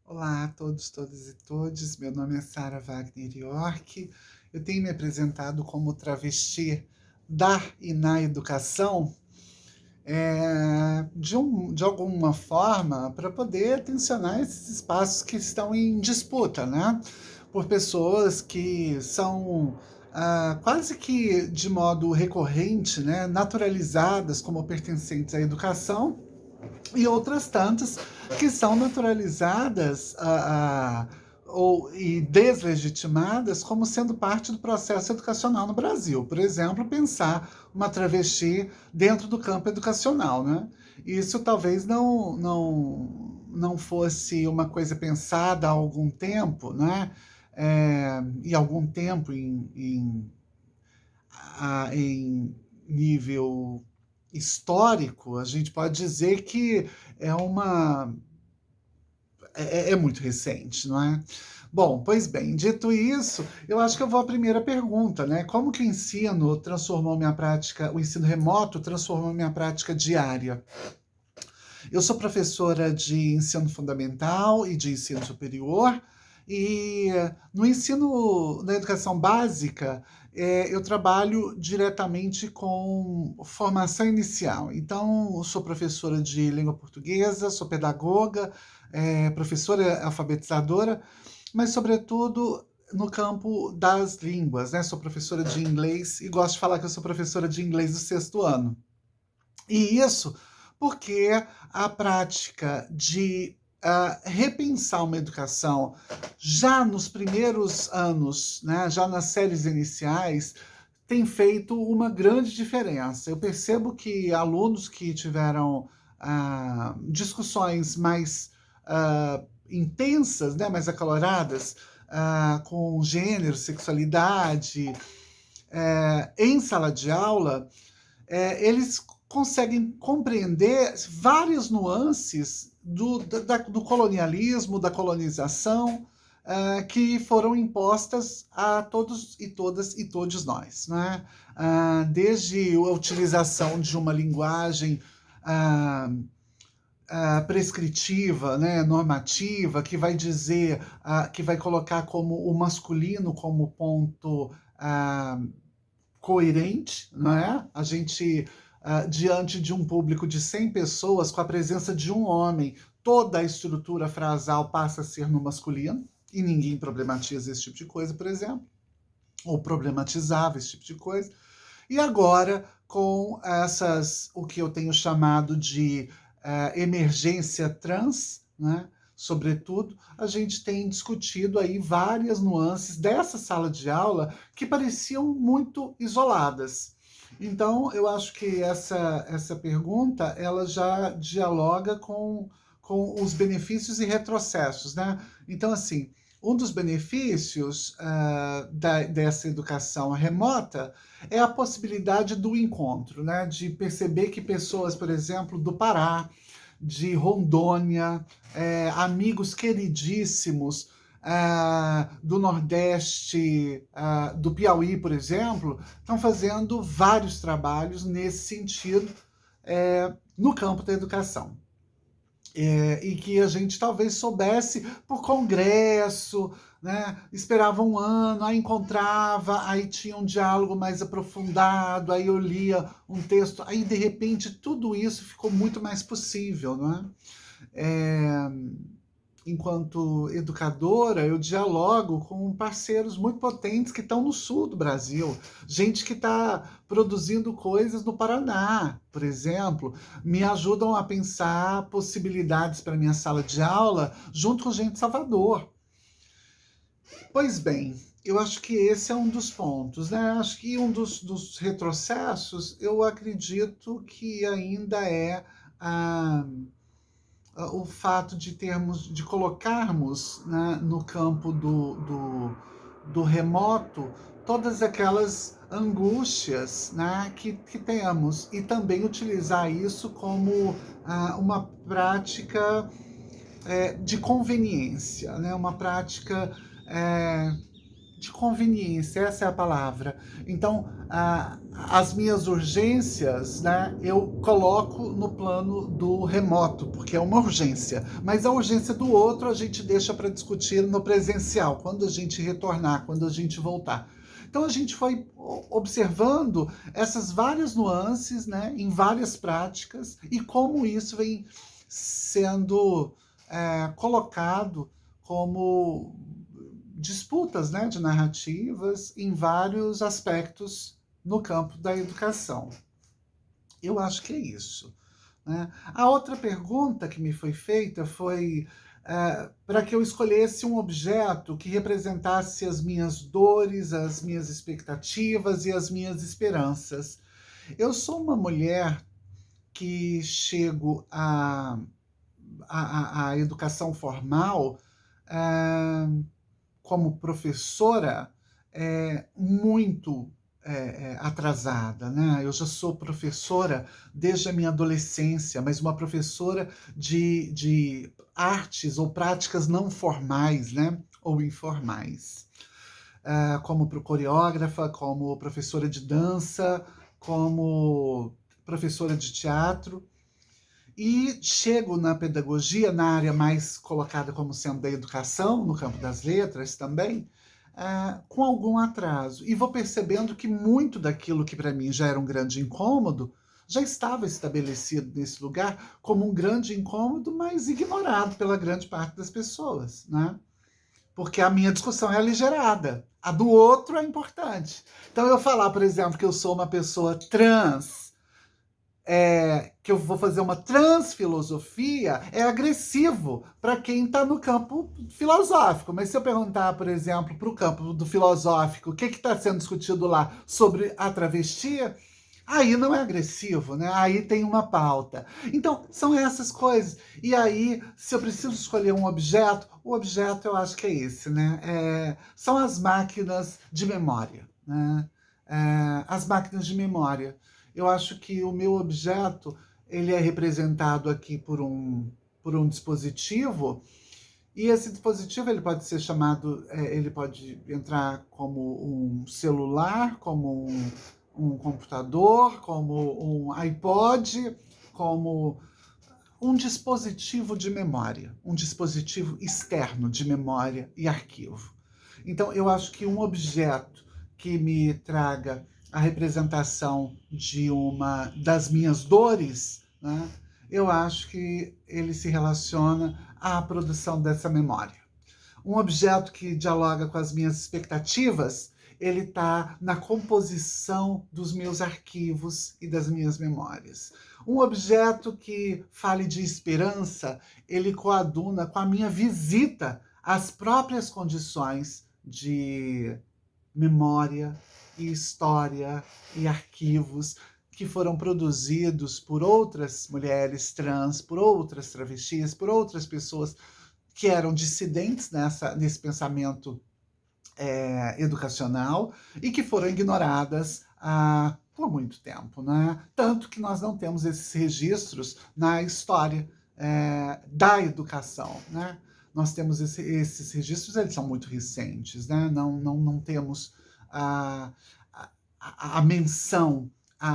Olá a todos, todas e todes. Meu nome é Sara Wagner York. Eu tenho me apresentado como travesti da e na educação, de alguma forma, para poder tensionar esses espaços que estão em disputa, né? Por pessoas que são quase que de modo recorrente, né, naturalizadas como pertencentes à educação e outras tantas que são naturalizadas e deslegitimadas como sendo parte do processo educacional no Brasil. Por exemplo, pensar uma travesti dentro do campo educacional, né? Isso talvez não fosse uma coisa pensada há algum tempo, né? E algum tempo em nível histórico, a gente pode dizer que é uma é muito recente, não é? Bom, pois bem, dito isso, eu acho que eu vou à primeira pergunta, né? Como que o ensino remoto transformou minha prática diária? Eu sou professora de ensino fundamental e de ensino superior, e no ensino, na educação básica, eu trabalho diretamente com formação inicial. Então, eu sou professora de língua portuguesa, sou pedagoga, professora alfabetizadora, mas, sobretudo, no campo das línguas, né? Sou professora de inglês e gosto de falar que eu sou professora de inglês do sexto ano. E isso porque a prática de repensar uma educação já nos primeiros anos, né, já nas séries iniciais, tem feito uma grande diferença. Eu percebo que alunos que tiveram discussões mais intensas, né, mais acaloradas, com gênero, sexualidade, em sala de aula, eles conseguem compreender várias nuances do colonialismo, da colonização, que foram impostas a todos e todas e todos nós, né? Desde a utilização de uma linguagem ah, prescritiva, né, normativa, que vai dizer, que vai colocar como o masculino como ponto coerente, não é? A gente, diante de um público de 100 pessoas, com a presença de um homem, toda a estrutura frasal passa a ser no masculino, e ninguém problematiza esse tipo de coisa, por exemplo, ou problematizava esse tipo de coisa. E agora, com o que eu tenho chamado de emergência trans, né? Sobretudo, a gente tem discutido aí várias nuances dessa sala de aula que pareciam muito isoladas. Então, eu acho que essa pergunta ela já dialoga com os benefícios e retrocessos, né? Então, assim, um dos benefícios dessa educação remota é a possibilidade do encontro, né? De perceber que pessoas, por exemplo, do Pará, de Rondônia, amigos queridíssimos do Nordeste, do Piauí, por exemplo, estão fazendo vários trabalhos nesse sentido no campo da educação. E que a gente talvez soubesse por congresso, né? Esperava um ano, aí encontrava, aí tinha um diálogo mais aprofundado, aí eu lia um texto, aí de repente tudo isso ficou muito mais possível, não é? É, enquanto educadora, eu dialogo com parceiros muito potentes que estão no sul do Brasil. Gente que está produzindo coisas no Paraná, por exemplo. Me ajudam a pensar possibilidades para minha sala de aula junto com gente de Salvador. Pois bem, eu acho que esse é um dos pontos, né? Acho que um dos retrocessos, eu acredito que ainda é a o fato de colocarmos, né, no campo do remoto todas aquelas angústias, né, que temos e também utilizar isso como uma prática de conveniência, né, uma prática de conveniência, essa é a palavra. Então, as minhas urgências, né, eu coloco no plano do remoto, porque é uma urgência. Mas a urgência do outro a gente deixa para discutir no presencial, quando a gente retornar, quando a gente voltar. Então a gente foi observando essas várias nuances, né, em várias práticas e como isso vem sendo colocado como disputas, né, de narrativas em vários aspectos no campo da educação. Eu acho que é isso, né? A outra pergunta que me foi feita foi para que eu escolhesse um objeto que representasse as minhas dores, as minhas expectativas e as minhas esperanças. Eu sou uma mulher que chego à educação formal como professora muito atrasada, né? Eu já sou professora desde a minha adolescência, mas uma professora de artes ou práticas não formais, né? Ou informais. Como coreógrafa, como professora de dança, como professora de teatro. E chego na pedagogia, na área mais colocada como sendo da educação, no campo das letras também, com algum atraso. E vou percebendo que muito daquilo que para mim já era um grande incômodo já estava estabelecido nesse lugar como um grande incômodo, mas ignorado pela grande parte das pessoas, né? Porque a minha discussão é aligerada, a do outro é importante. Então eu falar, por exemplo, que eu sou uma pessoa trans, que eu vou fazer uma transfilosofia, é agressivo para quem está no campo filosófico. Mas se eu perguntar, por exemplo, para o campo do filosófico, o que está sendo discutido lá sobre a travesti, aí não é agressivo, né? Aí tem uma pauta. Então, são essas coisas. E aí, se eu preciso escolher um objeto, o objeto eu acho que é esse, né? São as máquinas de memória, né? As máquinas de memória. Eu acho que o meu objeto ele é representado aqui por um dispositivo, e esse dispositivo ele pode ser chamado, ele pode entrar como um celular, como um computador, como um iPod, como um dispositivo de memória, um dispositivo externo de memória e arquivo. Então, eu acho que um objeto que me traga a representação de uma das minhas dores, né, eu acho que ele se relaciona à produção dessa memória. Um objeto que dialoga com as minhas expectativas, ele está na composição dos meus arquivos e das minhas memórias. Um objeto que fale de esperança, ele coaduna com a minha visita às próprias condições de memória e história e arquivos que foram produzidos por outras mulheres trans, por outras travestis, por outras pessoas que eram dissidentes nesse pensamento educacional e que foram ignoradas por muito tempo, né? Tanto que nós não temos esses registros na história da educação, né? Nós temos esses registros, eles são muito recentes, né? Não temos a menção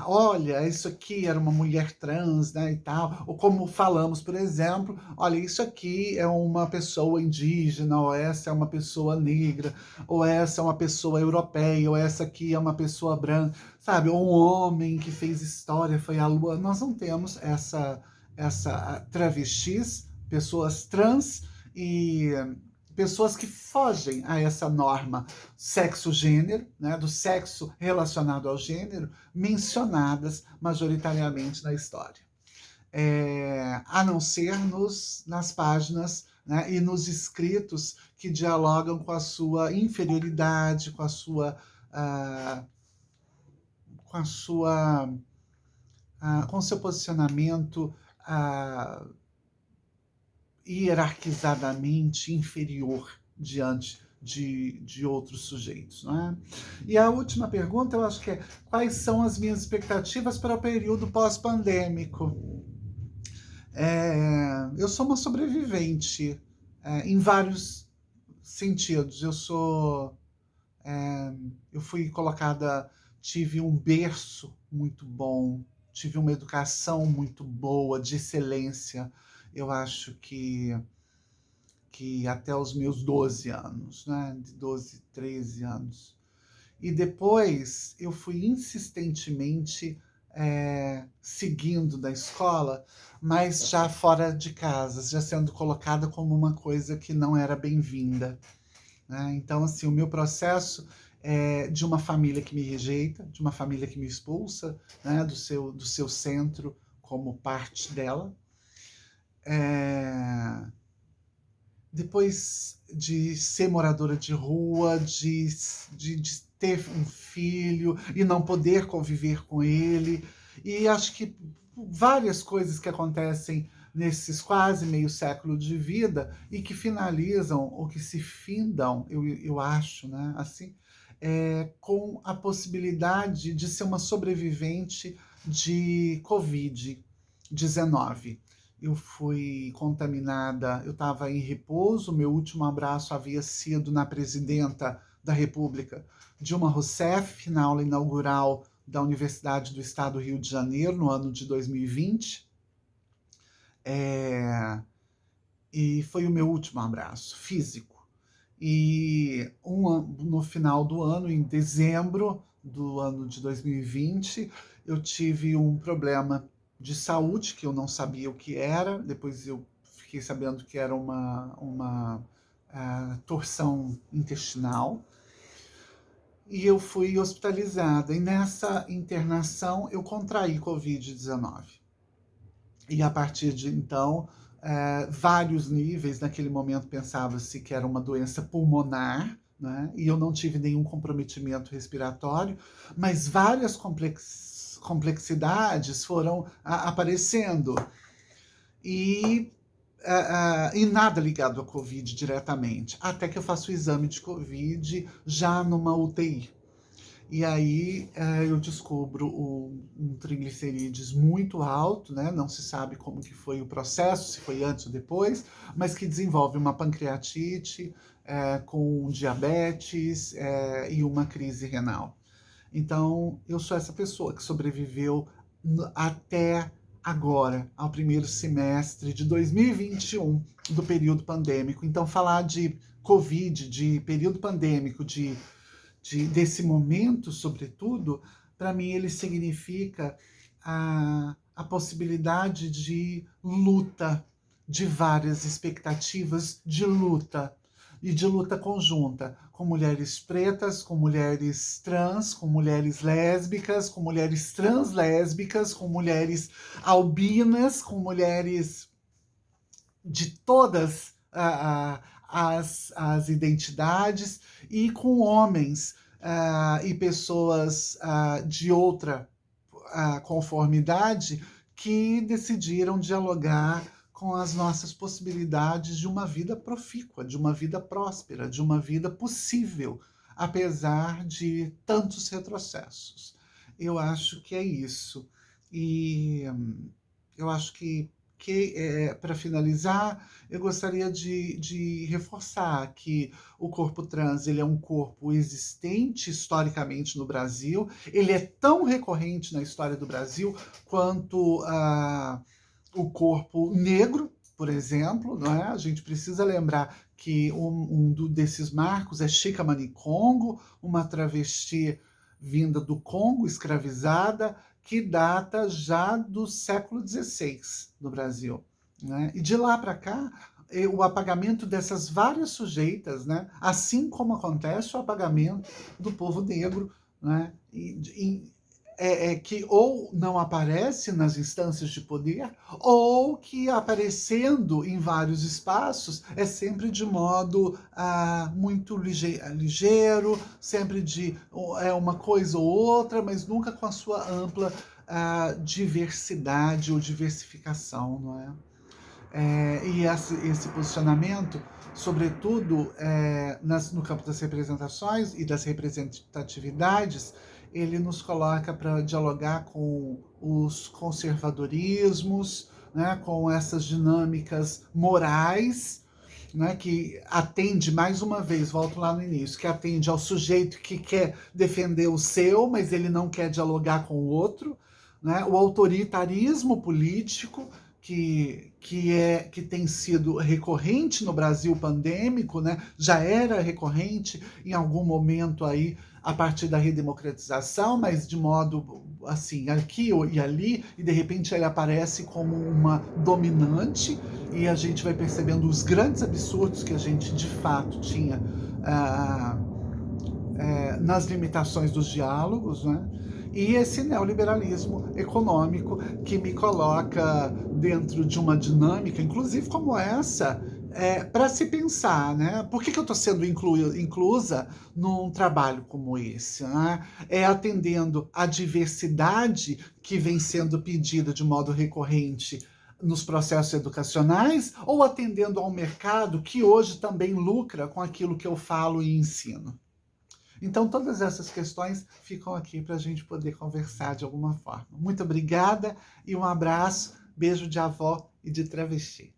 olha, isso aqui era uma mulher trans, né, e tal. Ou como falamos, por exemplo, olha, isso aqui é uma pessoa indígena, ou essa é uma pessoa negra, ou essa é uma pessoa europeia, ou essa aqui é uma pessoa branca, sabe? Ou um homem que fez história, foi à lua. Nós não temos essa travestis, pessoas trans e pessoas que fogem a essa norma sexo-gênero, né, do sexo relacionado ao gênero, mencionadas majoritariamente na história. A não ser nas páginas, né, e nos escritos que dialogam com a sua inferioridade, com o seu posicionamento hierarquizadamente inferior diante de outros sujeitos. Não é? E a última pergunta, eu acho que é: quais são as minhas expectativas para o período pós-pandêmico? Eu sou uma sobrevivente em vários sentidos. Eu fui colocada tive um berço muito bom, tive uma educação muito boa, de excelência. Eu acho que até os meus 12 anos, né? De 12, 13 anos. E depois eu fui insistentemente seguindo da escola, mas já fora de casa, já sendo colocada como uma coisa que não era bem-vinda, né? Então, assim, o meu processo é de uma família que me rejeita, de uma família que me expulsa, né, do seu centro como parte dela. É, depois de ser moradora de rua, de ter um filho e não poder conviver com ele. E acho que várias coisas que acontecem nesses quase meio século de vida e que finalizam, ou que se findam, eu acho, né, assim, com a possibilidade de ser uma sobrevivente de Covid-19. Eu fui contaminada, eu estava em repouso, meu último abraço havia sido na presidenta da República, Dilma Rousseff, na aula inaugural da Universidade do Estado do Rio de Janeiro, no ano de 2020. E foi o meu último abraço físico. E no final do ano, em dezembro do ano de 2020, eu tive um problema de saúde que eu não sabia o que era. Depois eu fiquei sabendo que era uma torção intestinal. E eu fui hospitalizada. E nessa internação eu contraí Covid-19. E a partir de então, vários níveis, naquele momento pensava-se que era uma doença pulmonar, né? E eu não tive nenhum comprometimento respiratório, mas várias complexidades foram aparecendo. E, e nada ligado à Covid diretamente, até que eu faço o exame de Covid já numa UTI. E aí eu descubro um triglicerídeos muito alto, né? Não se sabe como que foi o processo, se foi antes ou depois, mas que desenvolve uma pancreatite, com diabetes e uma crise renal. Então, eu sou essa pessoa que sobreviveu até agora, ao primeiro semestre de 2021, do período pandêmico. Então, falar de Covid, de período pandêmico, desse momento, sobretudo, para mim ele significa a possibilidade de luta, de várias expectativas de luta, e de luta conjunta, com mulheres pretas, com mulheres trans, com mulheres lésbicas, com mulheres translésbicas, com mulheres albinas, com mulheres de todas as identidades, e com homens e pessoas de outra conformidade que decidiram dialogar com as nossas possibilidades de uma vida profícua, de uma vida próspera, de uma vida possível, apesar de tantos retrocessos. Eu acho que é isso. E eu acho que para finalizar, eu gostaria de reforçar que o corpo trans ele é um corpo existente historicamente no Brasil, ele é tão recorrente na história do Brasil quanto o corpo negro, por exemplo, não é? A gente precisa lembrar que desses marcos é Chika Manicongo, uma travesti vinda do Congo, escravizada, que data já do século XVI no Brasil, né? E de lá para cá, o apagamento dessas várias sujeitas, né? Assim como acontece o apagamento do povo negro, né? Que ou não aparece nas instâncias de poder, ou que aparecendo em vários espaços é sempre de modo muito ligeiro, sempre de uma coisa ou outra, mas nunca com a sua ampla diversidade ou diversificação, não é? E esse posicionamento, sobretudo no campo das representações e das representatividades, ele nos coloca para dialogar com os conservadorismos, né, com essas dinâmicas morais, né, que atende, mais uma vez, volto lá no início, que atende ao sujeito que quer defender o seu, mas ele não quer dialogar com o outro, né, o autoritarismo político, que tem sido recorrente no Brasil pandêmico, né, já era recorrente em algum momento aí a partir da redemocratização, mas de modo assim, aqui e ali, e de repente ele aparece como uma dominante, e a gente vai percebendo os grandes absurdos que a gente de fato tinha ah, nas limitações dos diálogos, né? E esse neoliberalismo econômico que me coloca dentro de uma dinâmica, inclusive como essa, para se pensar, né? Por que eu estou sendo inclusa num trabalho como esse? Né? É atendendo à diversidade que vem sendo pedida de modo recorrente nos processos educacionais, ou atendendo ao mercado que hoje também lucra com aquilo que eu falo e ensino? Então, todas essas questões ficam aqui para a gente poder conversar de alguma forma. Muito obrigada e um abraço, beijo de avó e de travesti.